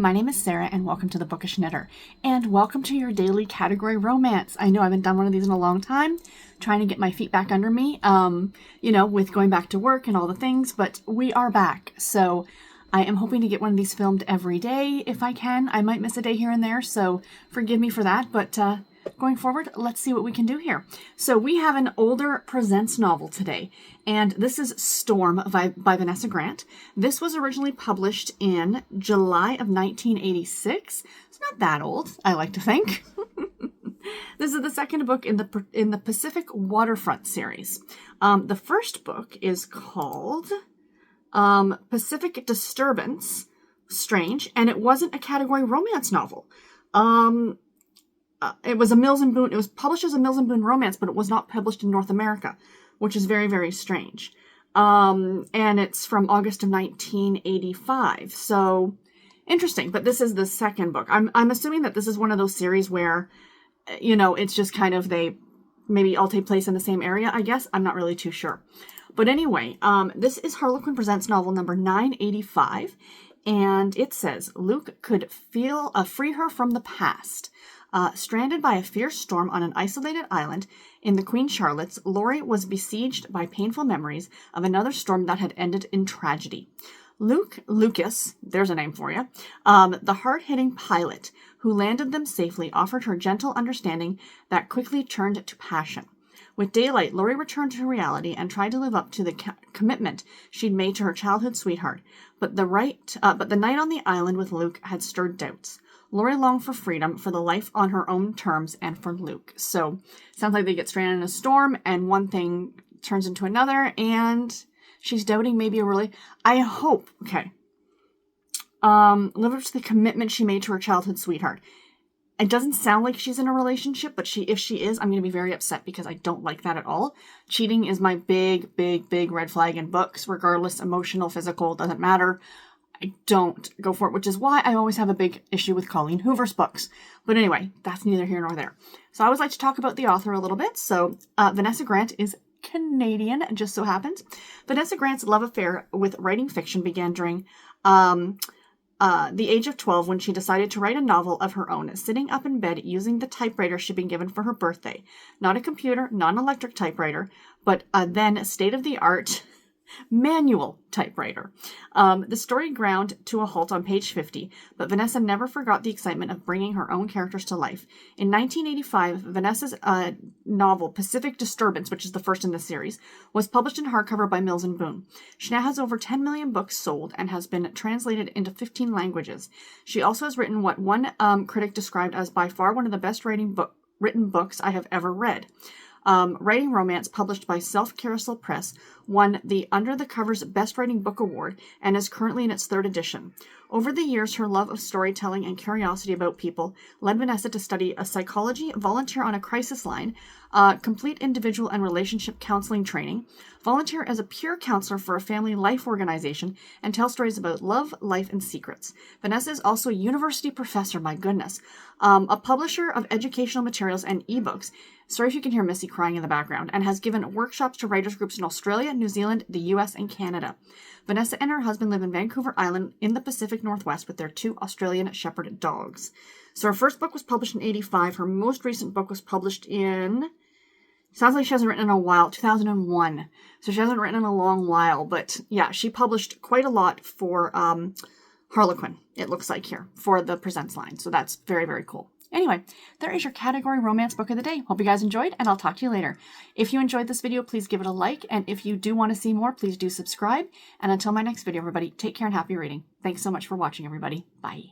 my name is Sarah and welcome to the Bookish Knitter, and welcome to your daily category romance. I know I haven't done one of these in a long time, trying to get my feet back under me, with going back to work and all the things, but we are back. So I am hoping to get one of these filmed every day if I can. I might miss a day here and there, so forgive me for that, but going forward, let's see what we can do here. So we have an older Presents novel today, and this is Storm by Vanessa Grant. This was originally published in July of 1986. It's not that old, I like to think. This is the second book in the Pacific Waterfront series. The first book is called Pacific Disturbance, strange, and it wasn't a category romance novel. It was a Mills and Boon. It was published as a Mills and Boon romance, but it was not published in North America, which is very, very strange. And it's from August of 1985. So interesting. But this is the second book. I'm assuming that this is one of those series where, it's just kind of they maybe all take place in the same area. I guess I'm not really too sure. But anyway, this is Harlequin Presents novel number 985, and it says Luke could free her from the past. Stranded by a fierce storm on an isolated island in the Queen Charlotte's, Laurie was besieged by painful memories of another storm that had ended in tragedy. Lucas, there's a name for you, the hard-hitting pilot who landed them safely, offered her gentle understanding that quickly turned to passion. With daylight, Laurie returned to reality and tried to live up to the commitment she'd made to her childhood sweetheart, but the night on the island with Luke had stirred doubts. Laurie longed for freedom, for the life on her own terms, and for Luke. So, sounds like they get stranded in a storm, and one thing turns into another, and she's doubting maybe I hope, live up to the commitment she made to her childhood sweetheart. It doesn't sound like she's in a relationship, but if she is, I'm going to be very upset because I don't like that at all. Cheating is my big, big, big red flag in books, regardless, emotional, physical, doesn't matter. I don't go for it, which is why I always have a big issue with Colleen Hoover's books. But anyway, that's neither here nor there. So I always like to talk about the author a little bit. So Vanessa Grant is Canadian, it just so happens. Vanessa Grant's love affair with writing fiction began during the age of 12 when she decided to write a novel of her own, sitting up in bed using the typewriter she'd been given for her birthday. Not a computer, not an electric typewriter, but a then state-of-the-art manual typewriter. The story ground to a halt on page 50, but Vanessa never forgot the excitement of bringing her own characters to life. In 1985, Vanessa's novel Pacific Disturbance, which is the first in the series, was published in hardcover by Mills and Boon. She now has over 10 million books sold and has been translated into 15 languages. She also has written what one critic described as by far one of the best written books I have ever read. Writing romance, published by Self Carousel Press, won the Under the Covers Best Writing Book Award and is currently in its third edition. Over the years, her love of storytelling and curiosity about people led Vanessa to study psychology, volunteer on a crisis line, complete individual and relationship counseling training, volunteer as a peer counselor for a family life organization, and tell stories about love, life, and secrets. Vanessa is also a university professor, my goodness, a publisher of educational materials and ebooks. Sorry if you can hear Missy crying in the background, and has given workshops to writers groups in Australia, New Zealand, the US, and Canada. Vanessa and her husband live in Vancouver Island in the Pacific Northwest with their 2 Australian Shepherd dogs. So her first book was published in 1985. Her most recent book was published in, sounds like she hasn't written in a while, 2001. So she hasn't written in a long while, but yeah, she published quite a lot for Harlequin, it looks like here, for the Presents line. So that's very, very cool. Anyway, there is your category romance book of the day. Hope you guys enjoyed, and I'll talk to you later. If you enjoyed this video, please give it a like, and if you do want to see more, please do subscribe. And until my next video, everybody, take care and happy reading. Thanks so much for watching, everybody. Bye.